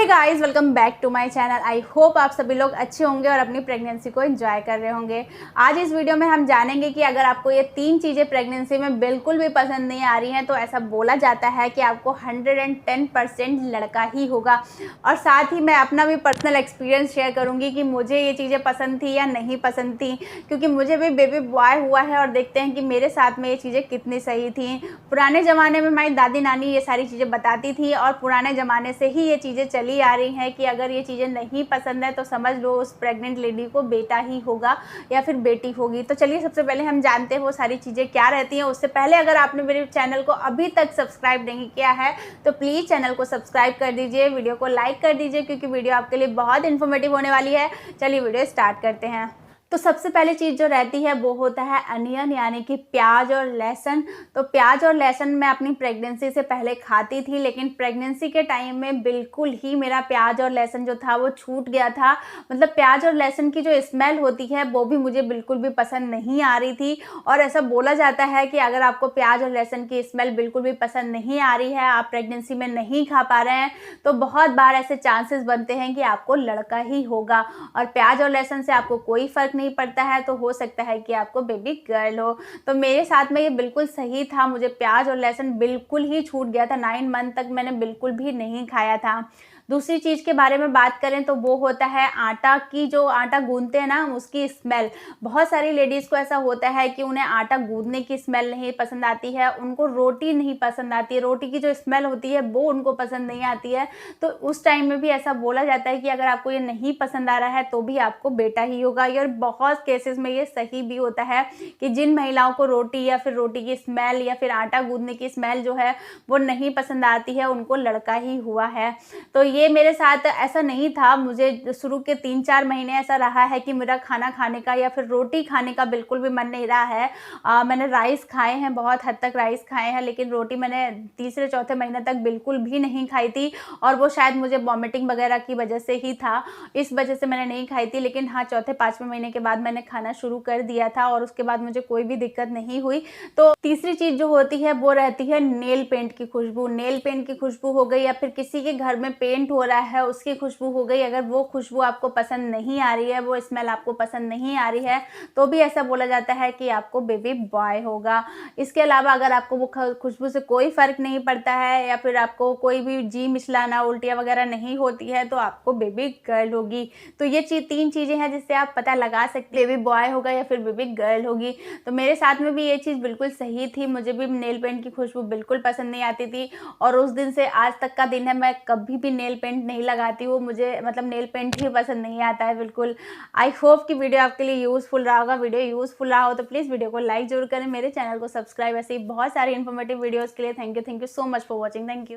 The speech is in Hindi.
Hey guys, welcome back to my channel. I hope आप सभी लोग अच्छे होंगे और अपनी प्रेगनेंसी को एंजॉय कर रहे होंगे। आज इस वीडियो में हम जानेंगे कि अगर आपको ये 3 चीज़ें प्रेगनेंसी में बिल्कुल भी पसंद नहीं आ रही हैं तो ऐसा बोला जाता है कि आपको 110% लड़का ही होगा। और साथ ही मैं अपना भी पर्सनल एक्सपीरियंस शेयर करूँगी कि मुझे ये चीज़ें पसंद थी या नहीं पसंद थी, क्योंकि मुझे भी बेबी बॉय हुआ है और देखते हैं कि मेरे साथ में ये चीज़ें कितनी सही थी। पुराने ज़माने में हमारी दादी नानी ये सारी चीज़ें बताती थी और पुराने ज़माने से ही ये चीज़ें चली आ रही हैं कि अगर ये चीज़ें नहीं पसंद है तो समझ लो उस प्रेग्नेंट लेडी को बेटा ही होगा या फिर बेटी होगी। तो चलिए सबसे पहले हम जानते हैं वो सारी चीज़ें क्या रहती हैं। उससे पहले अगर आपने मेरे चैनल को अभी तक सब्सक्राइब नहीं किया है तो प्लीज़ चैनल को सब्सक्राइब कर दीजिए, वीडियो को लाइक कर दीजिए, क्योंकि वीडियो आपके लिए बहुत इन्फॉर्मेटिव होने वाली है। चलिए वीडियो स्टार्ट करते हैं। तो सबसे पहले चीज़ जो रहती है वो होता है अनियन, यानी कि प्याज और लहसुन। तो प्याज और लहसुन मैं अपनी प्रेगनेंसी से पहले खाती थी, लेकिन प्रेगनेंसी के टाइम में बिल्कुल ही मेरा प्याज और लहसुन जो था वो छूट गया था। मतलब प्याज और लहसुन की जो स्मेल होती है वो भी मुझे बिल्कुल भी पसंद नहीं आ रही थी। और ऐसा बोला जाता है कि अगर आपको प्याज और लहसुन की स्मेल बिल्कुल भी पसंद नहीं आ रही है, आप प्रेगनेंसी में नहीं खा पा रहे हैं, तो बहुत बार ऐसे चांसेस बनते हैं कि आपको लड़का ही होगा। और प्याज और लहसुन से आपको कोई फ़र्क नहीं पड़ता है, तो हो सकता है कि आपको बेबी गर्ल हो। तो मेरे साथ में ये बिल्कुल सही था, मुझे प्याज और लहसुन बिल्कुल ही छूट गया था। 9 मंथ तक मैंने बिल्कुल भी नहीं खाया था। दूसरी चीज़ के बारे में बात करें तो वो होता है आटा की, जो आटा गूंथते हैं ना हम, उसकी स्मेल। बहुत सारी लेडीज़ को ऐसा होता है कि उन्हें आटा गूंथने की स्मेल नहीं पसंद आती है, उनको रोटी नहीं पसंद आती है, रोटी की जो स्मेल होती है वो उनको पसंद नहीं आती है। तो उस टाइम में भी ऐसा बोला जाता है कि अगर आपको ये नहीं पसंद आ रहा है तो भी आपको बेटा ही होगा। और बहुत केसेस में ये सही भी होता है कि जिन महिलाओं को रोटी या फिर रोटी की स्मेल या फिर आटा गूंथने की स्मेल जो है वो नहीं पसंद आती है, उनको लड़का ही हुआ है। तो ये मेरे साथ ऐसा नहीं था। मुझे शुरू के 3-4 महीने ऐसा रहा है कि मेरा खाना खाने का या फिर रोटी खाने का बिल्कुल भी मन नहीं रहा है। मैंने राइस खाए हैं, बहुत हद तक राइस खाए हैं, लेकिन रोटी मैंने तीसरे चौथे महीने तक बिल्कुल भी नहीं खाई थी। और वो शायद मुझे वॉमिटिंग वगैरह की वजह से ही था, इस वजह से मैंने नहीं खाई थी। लेकिन हाँ, चौथे 5वें महीने के बाद मैंने खाना शुरू कर दिया था और उसके बाद मुझे कोई भी दिक्कत नहीं हुई। तो तीसरी चीज़ जो होती है वो रहती है नेल पेंट की खुशबू। नेल पेंट की खुशबू हो गई या फिर किसी के घर में पेंट हो रहा है उसकी खुशबू हो गई। अगर वो खुशबू आपको पसंद नहीं आ रही है, वो स्मेल आपको पसंद नहीं आ रही है, तो भी ऐसा बोला जाता है कि आपको बेबी बॉय होगा। इसके अलावा अगर आपको वो खुशबू से कोई फ़र्क नहीं पड़ता है या फिर आपको कोई भी जी मिचलाना, उल्टियाँ वगैरह नहीं होती है, तो आपको बेबी गर्ल होगी। तो ये 3 चीज़ें हैं जिससे आप पता लगा सकते हैं बेबी बॉय होगा या फिर बेबी गर्ल होगी। तो मेरे साथ में भी ये चीज़ बिल्कुल सही थी। मुझे भी नेल पेंट की खुशबू बिल्कुल पसंद नहीं आती थी और उस दिन से आज तक का दिन है, मैं कभी भी नेल पेंट नहीं लगाती हूँ। मुझे मतलब नेल पेंट ही पसंद नहीं आता है बिल्कुल। आई होप कि वीडियो आपके लिए यूज़फुल रहा होगा। वीडियो यूज़फुल रहा हो तो प्लीज़ वीडियो को लाइक जरूर करें, मेरे चैनल को सब्सक्राइब। ऐसे ही बहुत सारी इन्फॉर्मेटिव वीडियोज़ के लिए thank you so much for watching. Thank you.